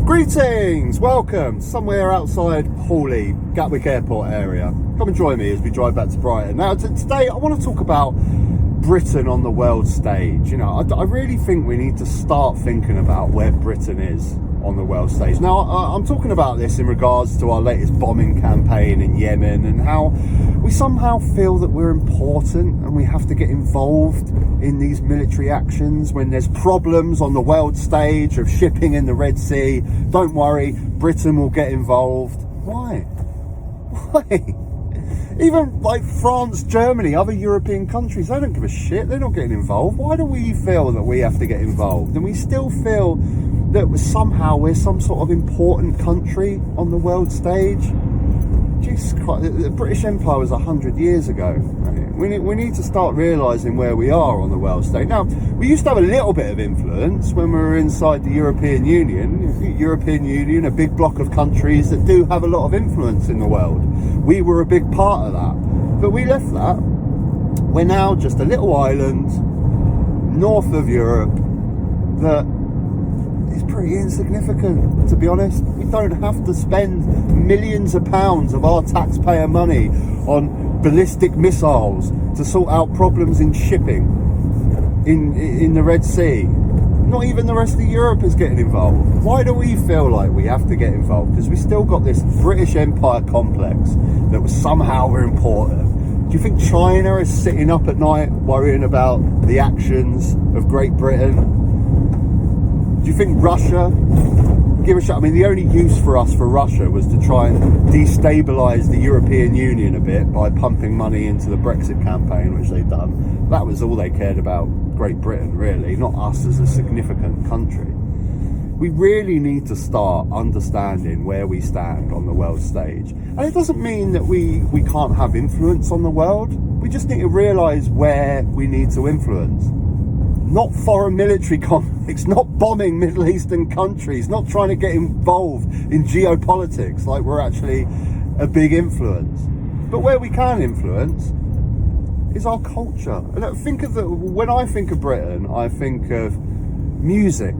Greetings, welcome, somewhere outside Hawley, Gatwick Airport area. Come and join me as we drive back to Brighton. Now today I want to talk about Britain on the world stage. You know, I really think we need to start thinking about where Britain is on the world stage. Now I'm talking about this in regards to our latest bombing campaign in Yemen and how we somehow feel that we're important and we have to get involved in these military actions when there's problems on the world stage of shipping in the Red Sea. Don't worry, Britain will get involved. Why? Even like France, Germany, other European countries, they don't give a shit. They're not getting involved. Why do we feel that we have to get involved? And we still feel that somehow we're some sort of important country on the world stage. Jesus Christ, the British Empire was 100 years ago. Right? We need to start realising where we are on the world stage. Now, we used to have a little bit of influence when we were inside the European Union. European Union, a big block of countries that do have a lot of influence in the world. We were a big part of that. But we left that. We're now just a little island north of Europe that is pretty insignificant, to be honest. We don't have to spend millions of pounds of our taxpayer money on ballistic missiles to sort out problems in shipping in the Red Sea. Not even the rest of Europe is getting involved. Why do we feel like we have to get involved? Because we still got this British Empire complex that somehow we're important. Do you think China is sitting up at night worrying about the actions of Great Britain? Do you think Russia give a shit? I mean, the only use for Russia was to try and destabilise the European Union a bit by pumping money into the Brexit campaign, which they've done. That was all they cared about, Great Britain, really, not us as a significant country. We really need to start understanding where we stand on the world stage. And it doesn't mean that we can't have influence on the world. We just need to realise where we need to influence. Not foreign military conflicts, not bombing Middle Eastern countries, not trying to get involved in geopolitics like we're actually a big influence. But where we can influence is our culture. And when I think of Britain, I think of music,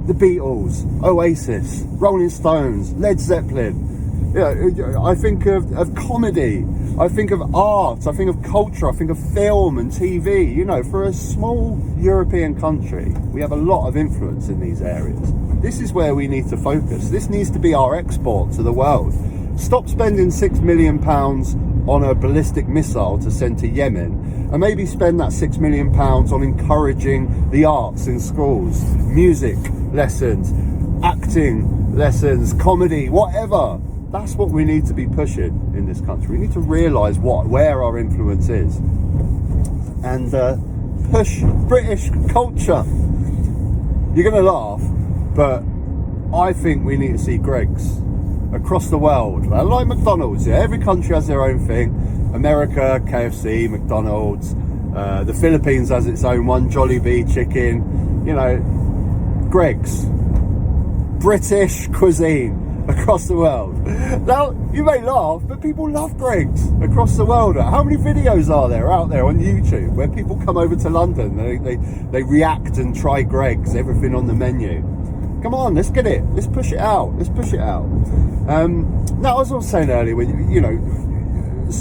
the Beatles, Oasis, Rolling Stones, Led Zeppelin. I think of comedy, I think of art, I think of culture, I think of film and TV. You know, for a small European country, we have a lot of influence in these areas. This is where we need to focus. This needs to be our export to the world. Stop spending £6 million on a ballistic missile to send to Yemen, and maybe spend that £6 million on encouraging the arts in schools, music lessons, acting lessons, comedy, whatever. That's what we need to be pushing in this country. We need to realise where our influence is and push British culture. You're going to laugh, but I think we need to see Greggs across the world. Like McDonald's, yeah? Every country has their own thing. America, KFC, McDonald's. The Philippines has its own one, Jollibee chicken. You know, Greggs. British cuisine across the world. Now, you may laugh, but people love Greggs across the world. How many videos are there out there on YouTube where people come over to London, they react and try Greggs, everything on the menu? Come on, let's get it. Let's push it out. Now, as I was saying earlier, you know,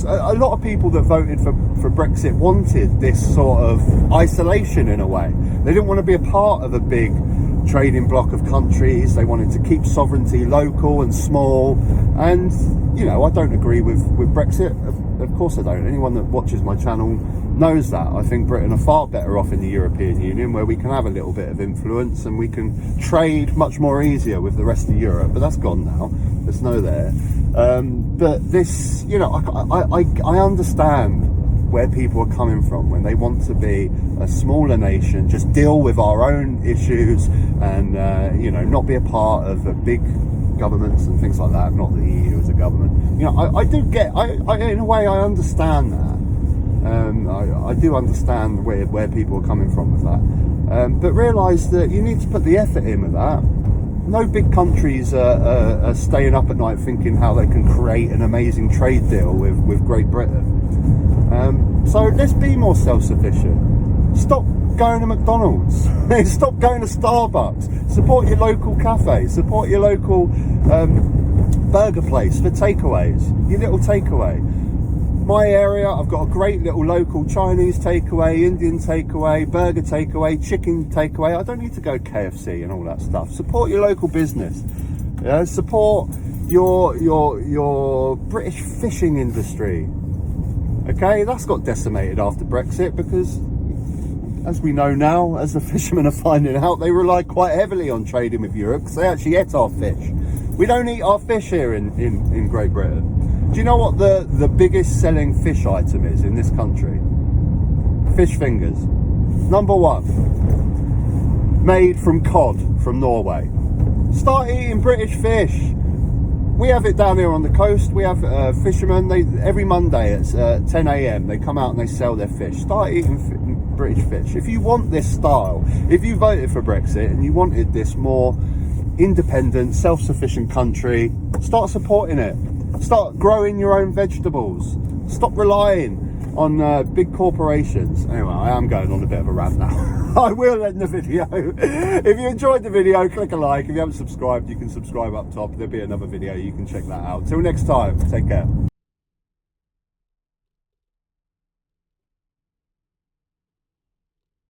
a lot of people that voted for Brexit wanted this sort of isolation in a way. They didn't want to be a part of a big trading bloc of countries. They wanted to keep sovereignty local and small. And, you know, I don't agree with Brexit. Of course I don't. Anyone that watches my channel knows that. I think Britain are far better off in the European Union, where we can have a little bit of influence and we can trade much more easier with the rest of Europe. But that's gone now. There's no there. But this, you know, I understand where people are coming from when they want to be a smaller nation, just deal with our own issues and, you know, not be a part of big governments and things like that. Not the EU as a government. You know, I do get, in a way, I understand that. I do understand where people are coming from with that. But realise that you need to put the effort in with that. No big countries are staying up at night thinking how they can create an amazing trade deal with Great Britain. So let's be more self-sufficient. Stop going to McDonald's. Stop going to Starbucks. Support your local cafe. Support your local burger place for takeaways. Your little takeaway. My area, I've got a great little local Chinese takeaway, Indian takeaway, burger takeaway, chicken takeaway. I don't need to go KFC and all that stuff. Support your local business. Yeah? Support your British fishing industry. Okay, that's got decimated after Brexit because, as we know now, as the fishermen are finding out, they rely quite heavily on trading with Europe because they actually eat our fish. We don't eat our fish here in Great Britain. Do you know what the biggest selling fish item is in this country? Fish fingers. Number one. Made from cod from Norway. Start eating British fish. We have it down here on the coast. We have fishermen. Every Monday at 10 a.m. they come out and they sell their fish. Start eating British fish. If you want this style, if you voted for Brexit and you wanted this more independent, self-sufficient country, start supporting it. Start growing your own vegetables. Stop relying on big corporations. Anyway, I am going on a bit of a rant now. I will end the video. If you enjoyed the video, click a like. If you haven't subscribed, you can subscribe up top. There'll be another video. You can check that out. Till next time, take care.